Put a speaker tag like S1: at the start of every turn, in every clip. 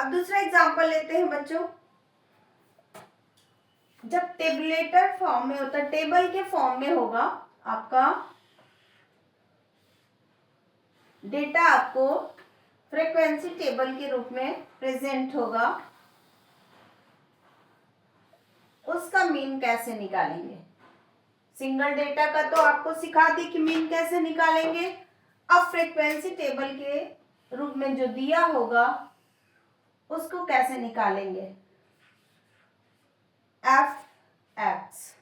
S1: अब दूसरा एग्जांपल लेते हैं बच्चों। जब टेबुलेटर फॉर्म में होता है, टेबल के फॉर्म में होगा आपका डेटा, आपको फ्रीक्वेंसी टेबल के रूप में प्रेजेंट होगा, उसका मीन कैसे निकालेंगे। सिंगल डेटा का तो आपको सिखा दी कि मीन कैसे निकालेंगे। अब फ्रीक्वेंसी टेबल के रूप में जो दिया होगा उसको कैसे निकालेंगे। एफ एक्स,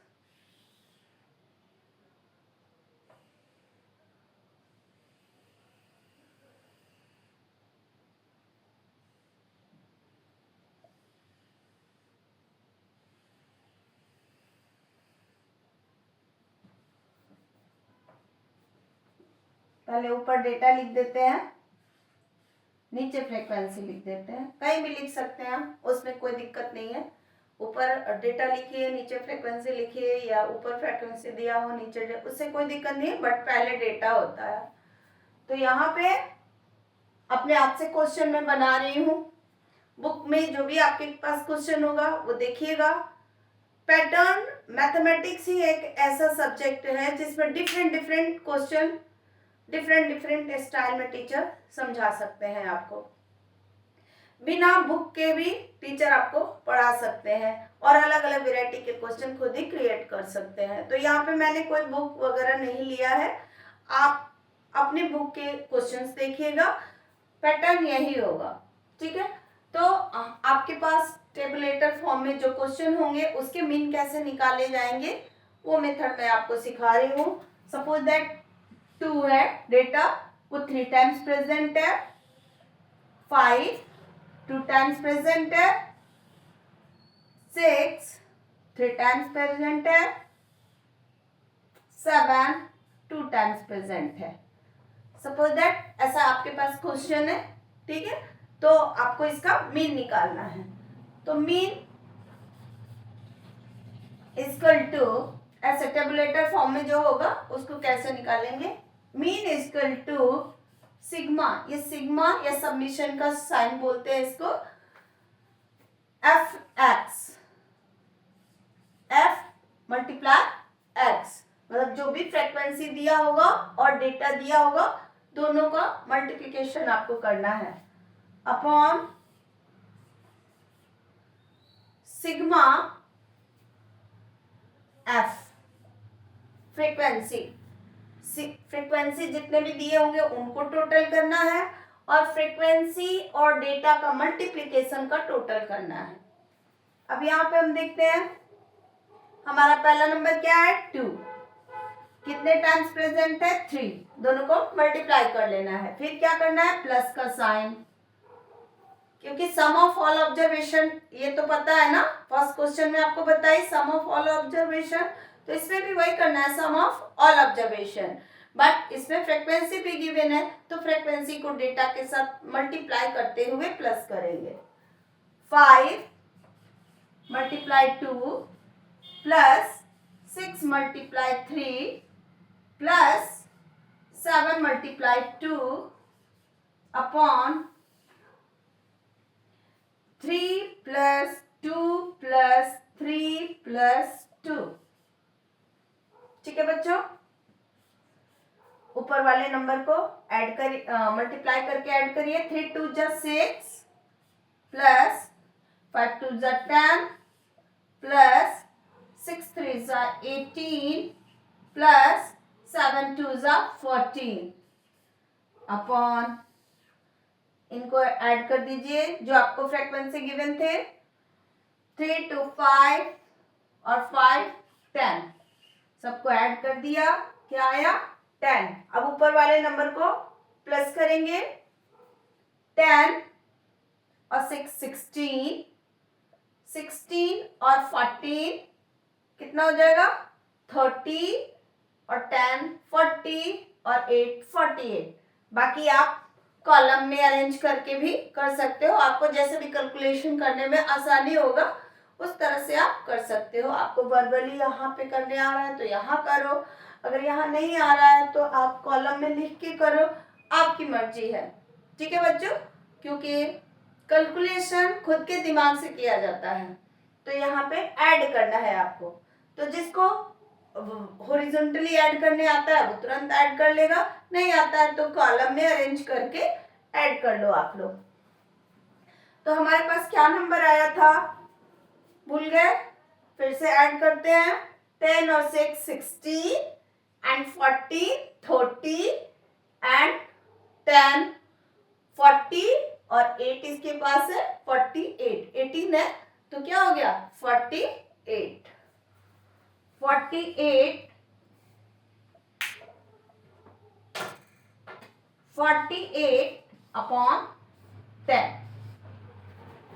S1: पहले ऊपर डेटा लिख देते हैं, नीचे फ्रीक्वेंसी लिख देते हैं। कहीं भी लिख सकते हैं, उसमें कोई दिक्कत नहीं है। ऊपर डेटा लिखिए, नीचे फ्रीक्वेंसी लिखिए, या ऊपर फ्रीक्वेंसी दिया हो नीचे, उससे कोई दिक्कत नहीं है, बट पहले डेटा होता है। तो यहाँ पे अपने आप से क्वेश्चन में बना रही हूँ। बुक में जो भी आपके पास क्वेश्चन होगा वो देखिएगा। पैटर्न मैथमेटिक्स ही एक ऐसा सब्जेक्ट है जिसमें different different question different different style में टीचर समझा सकते हैं आपको। बिना बुक के भी टीचर आपको पढ़ा सकते हैं और अलग अलग वैरायटी के क्वेश्चन खुद ही क्रिएट कर सकते हैं। तो यहाँ पे मैंने कोई बुक वगैरह नहीं लिया है, आप अपने बुक के क्वेश्चंस देखिएगा, पैटर्न यही होगा। ठीक है, तो आपके पास टेबुलेटर फॉर्म में जो क्वेश्चन होंगे उसके मीन कैसे निकाले जाएंगे वो मेथड मैं आपको सिखा रही हूँ। सपोज दैट 2 है डेटा, वो 3 टाइम्स प्रेजेंट है, 5 2 टाइम्स प्रेजेंट है, 6 3 टाइम्स प्रेजेंट है, 7 2 टाइम्स प्रेजेंट है। सपोज दैट ऐसा आपके पास क्वेश्चन है। ठीक है, तो आपको इसका मीन निकालना है। तो मीन इक्वल टू, ऐसे टेबुलेटर फॉर्म में जो होगा उसको कैसे निकालेंगे। मीन इक्वल टू सिग्मा, ये सिग्मा या सबमिशन का साइन बोलते हैं इसको, F x, F multiply x, मतलब जो भी फ्रीक्वेंसी दिया होगा और डेटा दिया होगा दोनों का मल्टीप्लिकेशन आपको करना है, upon sigma F frequency. Frequency जितने भी दिए होंगे उनको टोटल करना है और फ्रीक्वेंसी और डेटा का मल्टीप्लिकेशन का टोटल करना है। अब यहाँ पे हम देखते हैं हमारा पहला नंबर क्या है 2, कितने टाइम्स प्रेजेंट है 3, दोनों को मल्टीप्लाई कर लेना है। फिर क्या करना है प्लस का साइन, क्योंकि सम ऑफ ऑल ऑब्जर्वेशन ये तो पता है ना, फर्स्ट क्वेश्चन में आपको बताई सम ऑफ ऑल ऑब्जर्वेशन, तो इसमें भी वही करना है सम ऑफ ऑल ऑब्जर्वेशन, बट इसमें फ्रीक्वेंसी भी गिवन है तो फ्रीक्वेंसी को डेटा के साथ मल्टीप्लाई करते हुए प्लस करेंगे। 5 multiply 2 plus 6 multiply 3 plus 7 multiply 2 upon 3 plus 2 plus 3 plus 2। ठीक है बच्चों, ऊपर वाले नंबर को ऐड कर मल्टीप्लाई करके ऐड करिए। 3 2 जा 6 प्लस 5 2 जा 10 प्लस 6 3 जा 18 प्लस 7 2 जा 14 अपॉन, इनको ऐड कर दीजिए जो आपको फ्रीक्वेंसी गिवन थे, 3 2 5 और 5 10, सबको ऐड कर दिया, क्या आया 10। अब ऊपर वाले नंबर को प्लस करेंगे, 10 और 6 16, 16 और 14 कितना हो जाएगा 30 और 10 40 और 8 48। बाकी आप कॉलम में अरेंज करके भी कर सकते हो, आपको जैसे भी कैलकुलेशन करने में आसानी होगा उस तरह से आप कर सकते हो। आपको वर्बली यहाँ पे करने आ रहा है तो यहाँ करो, अगर यहाँ नहीं आ रहा है तो आप कॉलम में लिख के करो, आपकी मर्जी है। ठीक है बच्चों, क्योंकि कैलकुलेशन खुद के दिमाग से किया जाता है, तो यहाँ पे ऐड करना है आपको। तो जिसको हॉरिजॉन्टली ऐड करने आता है वो तुरंत ऐड कर लेगा, नहीं आता है तो कॉलम में अरेंज करके ऐड कर लो आप लोग। तो हमारे पास क्या नंबर आया था, भूल गए, फिर से ऐड करते हैं। 10 और 6 16 एंड 14 30 एंड 10 40 और 8 इसके पास है 48, 18 है तो क्या हो गया 48 अपॉन 10।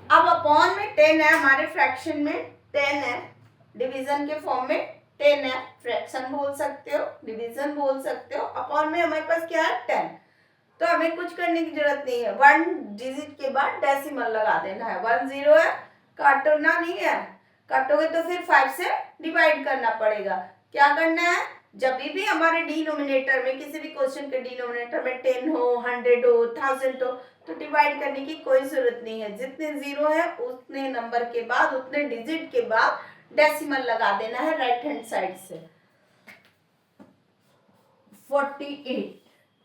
S1: अब अपॉन में 10 है, हमारे फ्रैक्शन में 10 है, डिवीजन के फॉर्म में 10 है, फ्रैक्शन बोल सकते हो, डिवीजन बोल सकते हो। अपॉन में हमारे पास क्या है 10, तो हमें कुछ करने की जरूरत नहीं है, 1 डिजिट के बाद डेसिमल लगा देना है। 1 0 है, काटना नहीं है, काटोगे तो फिर 5 से डिवाइड करना पड़ेगा। क्या करना है, जब भी हमारे डिनोमिनेटर में, किसी भी क्वेश्चन के डिनोमिनेटर में 10 हो, 100 हो, 1000 हो, तो डिवाइड करने की कोई जरूरत नहीं है। जितने जीरो है उतने नंबर के बाद, उतने डिजिट के बाद डेसिमल लगा देना है राइट हैंड साइड से। 48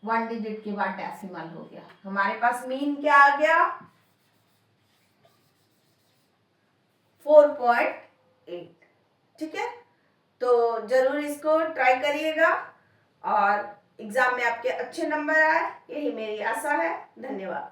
S1: 1 डिजिट के बाद डेसिमल हो गया। हमारे पास मीन क्या आ गया 4.8। ठीक है, तो जरूर इसको ट्राई करिएगा और एग्जाम में आपके अच्छे नंबर आए, यही मेरी आशा है। धन्यवाद।